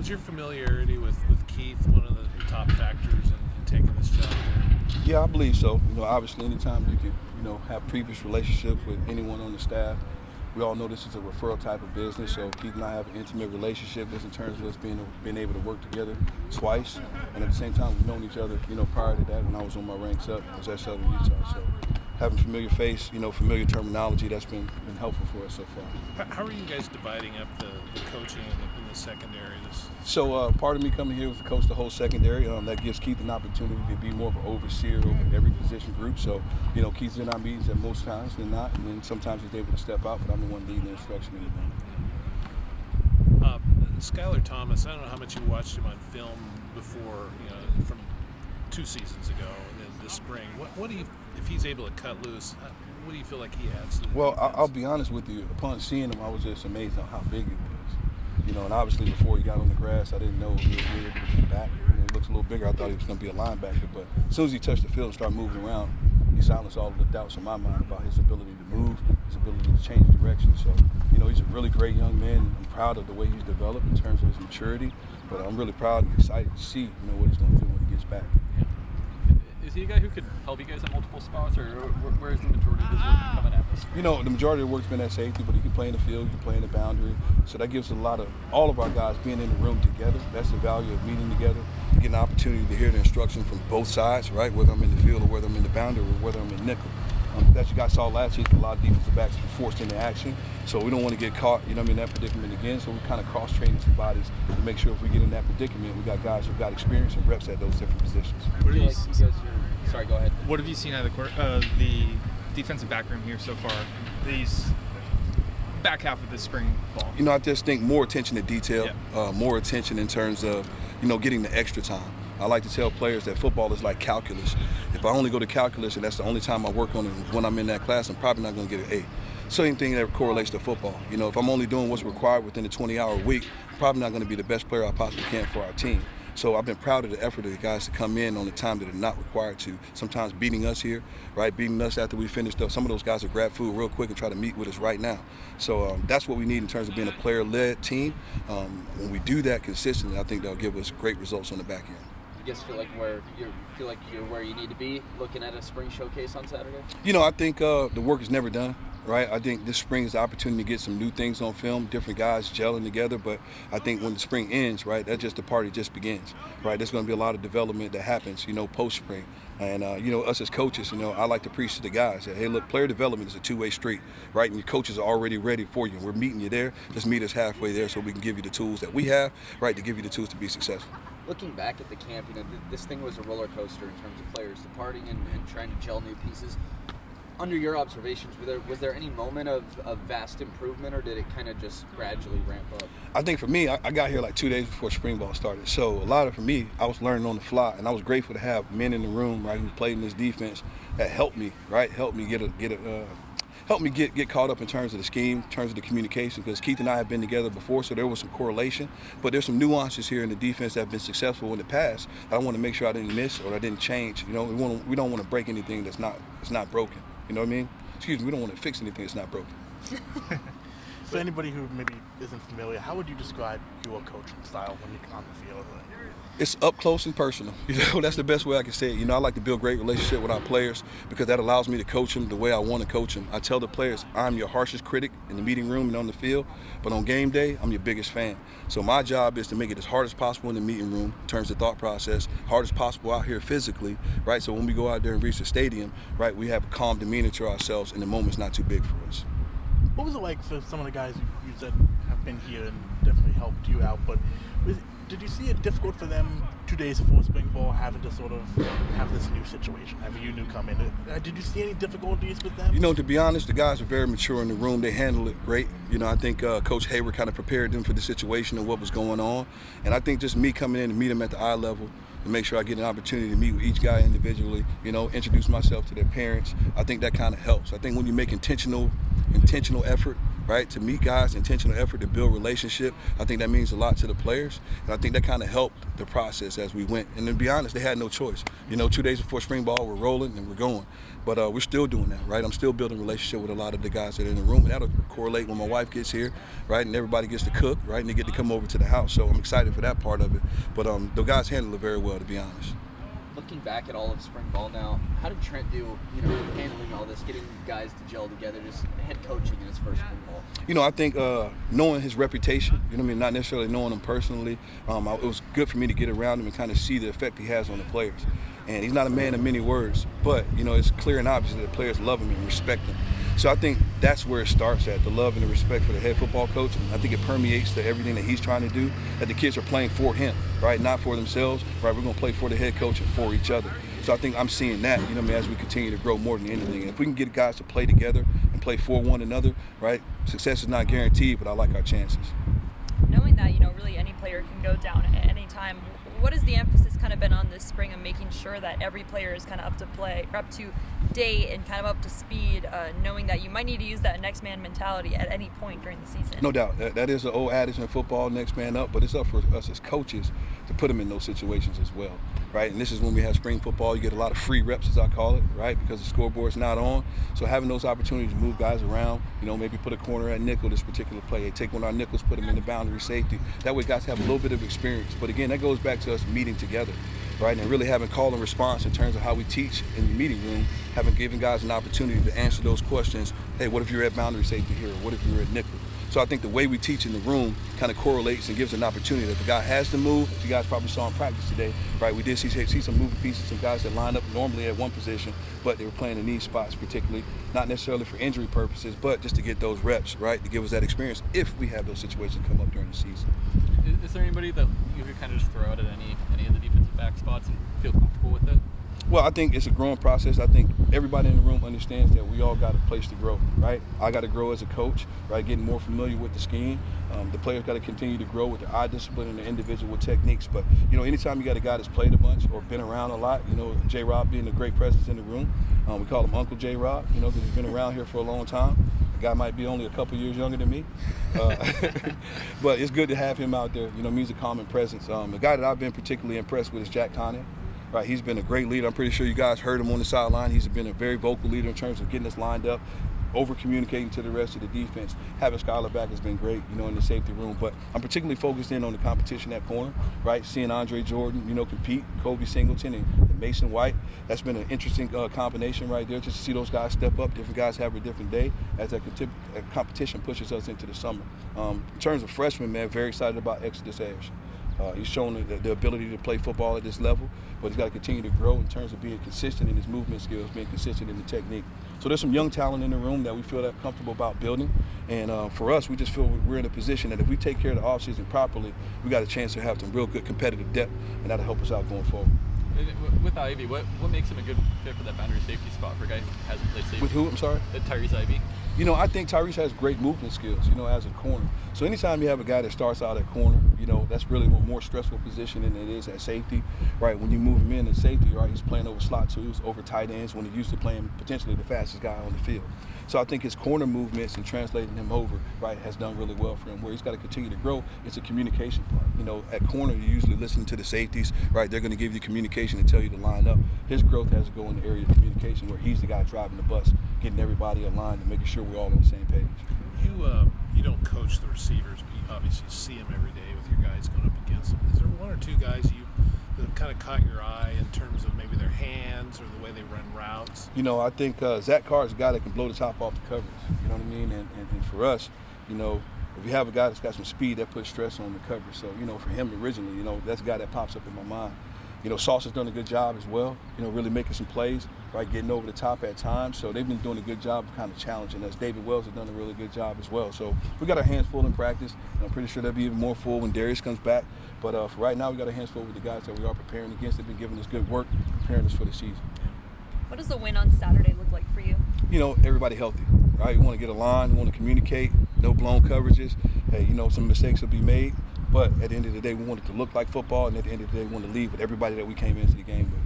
Is your familiarity with Keith one of the top factors in taking this job? Yeah, I believe so. Obviously, anytime you can, have previous relationships with anyone on the staff, we all know this is a referral type of business. So Keith and I have an intimate relationship just in terms of us being able to work together twice, and at the same time, we've known each other, prior to that when I was on my ranks up, I was at Southern Utah. So having familiar face, familiar terminology, that's been helpful for us so far. How are you guys dividing up the coaching in the secondary? So part of me coming here was to coach the whole secondary. That gives Keith an opportunity to be more of an overseer over every position group. So, Keith's in our meetings at most times than not, and then sometimes he's able to step out, but I'm the one leading the instruction in the room. Skylar Thomas, I don't know how much you watched him on film before, from 2 seasons ago and then this spring. What do you, if he's able to cut loose, what do you feel like he adds to the defense? I'll be honest with you. Upon seeing him, I was just amazed at how big he was. And obviously before he got on the grass, I didn't know he was able to get back. He looks a little bigger. I thought he was going to be a linebacker, but as soon as he touched the field and started moving around, he silenced all of the doubts in my mind about his ability to move, his ability to change direction. So, he's a really great young man. I'm proud of the way he's developed in terms of his maturity, but I'm really proud and excited to see, what he's going to do when he gets back. Is he a guy who could help you guys at multiple spots, or where is the majority of his work coming at this? The majority of the work's been at safety, but he can play in the field, he can play in the boundary. So that gives all of our guys being in the room together. That's the value of meeting together, getting an opportunity to hear the instruction from both sides, right? Whether I'm in the field or whether I'm in the boundary or whether I'm in nickel. That you guys saw last season, a lot of defensive backs were forced into action. So we don't want to get caught, in that predicament again. So we kind of cross-training some bodies to make sure if we get in that predicament, we got guys who've got experience and reps at those different positions. Sorry, go ahead. What have you seen out of the defensive back room here so far? These back half of the spring ball. I just think more attention to detail, more attention in terms of, getting the extra time. I like to tell players that football is like calculus. If I only go to calculus and that's the only time I work on it when I'm in that class, I'm probably not going to get an A. Same thing that correlates to football. If I'm only doing what's required within a 20-hour week, I'm probably not going to be the best player I possibly can for our team. So I've been proud of the effort of the guys to come in on the time that they're not required to. Sometimes beating us here, right? Beating us after we finished up. Some of those guys will grab food real quick and try to meet with us right now. So that's what we need in terms of being a player-led team. When we do that consistently, I think that'll give us great results on the back end. You guys feel like you're where you need to be looking at a spring showcase on Saturday? I think the work is never done. Right, I think this spring is the opportunity to get some new things on film, different guys gelling together. But I think when the spring ends, right, that's just the party just begins. Right, there's going to be a lot of development that happens, post spring. And us as coaches, I like to preach to the guys that, hey, look, player development is a two-way street, right? And your coaches are already ready for you. We're meeting you there. Just meet us halfway there so we can give you the tools that we have, right, to give you the tools to be successful. Looking back at the camp, this thing was a roller coaster in terms of players departing and trying to gel new pieces. Under your observations, was there any moment of vast improvement, or did it kind of just gradually ramp up? I think for me, I got here like 2 days before spring ball started. So for me, I was learning on the fly, and I was grateful to have men in the room, right, who played in this defense that helped me, right, help me get caught up in terms of the scheme, in terms of the communication, because Keith and I have been together before, so there was some correlation. But there's some nuances here in the defense that have been successful in the past. I want to make sure I didn't miss or I didn't change. We don't want to break anything that's not broken. You know what I mean? Excuse me, we don't want to fix anything that's not broken. For anybody who maybe isn't familiar, how would you describe your coaching style when you're on the field? It's up close and personal. That's the best way I can say it. I like to build great relationship with our players because that allows me to coach them the way I want to coach them. I tell the players, I'm your harshest critic in the meeting room and on the field, but on game day, I'm your biggest fan. So my job is to make it as hard as possible in the meeting room in terms of thought process, hard as possible out here physically, right? So when we go out there and reach the stadium, right, we have a calm demeanor to ourselves and the moment's not too big for us. What was it like for some of the guys you said have been here and definitely helped you out, but did you see it difficult for them 2 days before spring ball having to sort of have this new situation, having you new come in? Did you see any difficulties with them? To be honest, the guys are very mature in the room. They handle it great. I think Coach Hayward kind of prepared them for the situation and what was going on. And I think just me coming in and meet them at the eye level and make sure I get an opportunity to meet with each guy individually, introduce myself to their parents, I think that kind of helps. I think when you make intentional effort, right? To meet guys, intentional effort to build relationship. I think that means a lot to the players. And I think that kind of helped the process as we went. And to be honest, they had no choice. 2 days before spring ball, we're rolling and we're going. But we're still doing that, right? I'm still building a relationship with a lot of the guys that are in the room, and that'll correlate when my wife gets here, right? And everybody gets to cook, right? And they get to come over to the house. So I'm excited for that part of it. But the guys handle it very well, to be honest. Looking back at all of spring ball now, how did Trent do, handling all this, getting guys to gel together, just head coaching in his first spring ball? I think knowing his reputation, not necessarily knowing him personally, it was good for me to get around him and kind of see the effect he has on the players. And he's not a man of many words, but, it's clear and obvious that the players love him and respect him. So I think that's where it starts at, the love and the respect for the head football coach. And I think it permeates to everything that he's trying to do, that the kids are playing for him, right? Not for themselves, right? We're going to play for the head coach and for each other. So I think I'm seeing that, as we continue to grow more than anything. And if we can get guys to play together and play for one another, right? Success is not guaranteed, but I like our chances. Knowing that, really any player can go down at any time, what has the emphasis kind of been on this spring of making sure that every player is kind of up to date and kind of up to speed, knowing that you might need to use that next man mentality at any point during the season? No doubt. That is an old adage in football, next man up, but it's up for us as coaches to put them in those situations as well, right? And this is when we have spring football, you get a lot of free reps, as I call it, right? Because the scoreboard's not on. So having those opportunities to move guys around, maybe put a corner at nickel this particular play, hey, take one of our nickels, put them in the boundary safety. That way guys have a little bit of experience. But again, that goes back to us meeting together, right? And really having call and response in terms of how we teach in the meeting room, given guys an opportunity to answer those questions. Hey, what if you're at boundary safety here? Or what if you're at nickel? So I think the way we teach in the room kind of correlates and gives an opportunity that if a guy has to move, as you guys probably saw in practice today, right? We did see some moving pieces, some guys that lined up normally at one position, but they were playing in these spots particularly, not necessarily for injury purposes, but just to get those reps, right? To give us that experience if we have those situations come up during the season. Is there anybody that you could kind of just throw out at any of the defensive back spots and feel comfortable with it? Well, I think it's a growing process. I think everybody in the room understands that we all got a place to grow, right? I got to grow as a coach, right? Getting more familiar with the scheme. The players got to continue to grow with their eye discipline and their individual techniques. But, anytime you got a guy that's played a bunch or been around a lot, J-Rob being a great presence in the room. We call him Uncle J-Rob, because he's been around here for a long time. The guy might be only a couple years younger than me. But it's good to have him out there, means a common presence. The guy that I've been particularly impressed with is Jack Conner. Right, he's been a great leader. I'm pretty sure you guys heard him on the sideline. He's been a very vocal leader in terms of getting us lined up, over-communicating to the rest of the defense. Having Skylar back has been great, in the safety room. But I'm particularly focused in on the competition at corner, right? Seeing Andre Jordan, compete, Kobe Singleton and Mason White. That's been an interesting combination right there, just to see those guys step up. Different guys have a different day as that competition pushes us into the summer. In terms of freshmen, man, very excited about Exodus Ayers. He's shown the ability to play football at this level, but he's got to continue to grow in terms of being consistent in his movement skills, being consistent in the technique. So there's some young talent in the room that we feel that comfortable about building. And for us, we just feel we're in a position that if we take care of the offseason properly, we got a chance to have some real good competitive depth, and that'll help us out going forward. With Ivy, what makes him a good fit for that boundary safety spot for a guy who hasn't played safety? With who, I'm sorry? Tyrese Ivy. I think Tyrese has great movement skills, as a corner. So anytime you have a guy that starts out at corner, that's really a more stressful position than it is at safety, right? When you move him in at safety, right, he's playing over slot twos, over tight ends, when he's used to playing potentially the fastest guy on the field. So I think his corner movements and translating him over, right, has done really well for him. Where he's got to continue to grow, it's a communication part. At corner, you're usually listening to the safeties, right? They're going to give you communication and tell you to line up. His growth has to go in the area of communication where he's the guy driving the bus, getting everybody aligned and making sure we're all on the same page. You don't coach the receivers, but you obviously see them every day with your guys going up against them. Is there one or two guys that have kind of caught your eye in terms of maybe their hands or the way they run routes? I think Zach Carr is a guy that can blow the top off the coverage. You know what I mean? And for us, if you have a guy that's got some speed, that puts stress on the coverage. So, for him originally, that's a guy that pops up in my mind. Sauce has done a good job as well, really making some plays, right, getting over the top at times. So they've been doing a good job of kind of challenging us. David Wells has done a really good job as well. So we got our hands full in practice. And I'm pretty sure they'll be even more full when Darius comes back. But for right now, we got our hands full with the guys that we are preparing against. They've been giving us good work, preparing us for the season. What does the win on Saturday look like for you? Everybody healthy, right? We want to get aligned, we want to communicate, no blown coverages. Hey, some mistakes will be made. But at the end of the day, we want it to look like football, and at the end of the day, we want to leave with everybody that we came into the game with.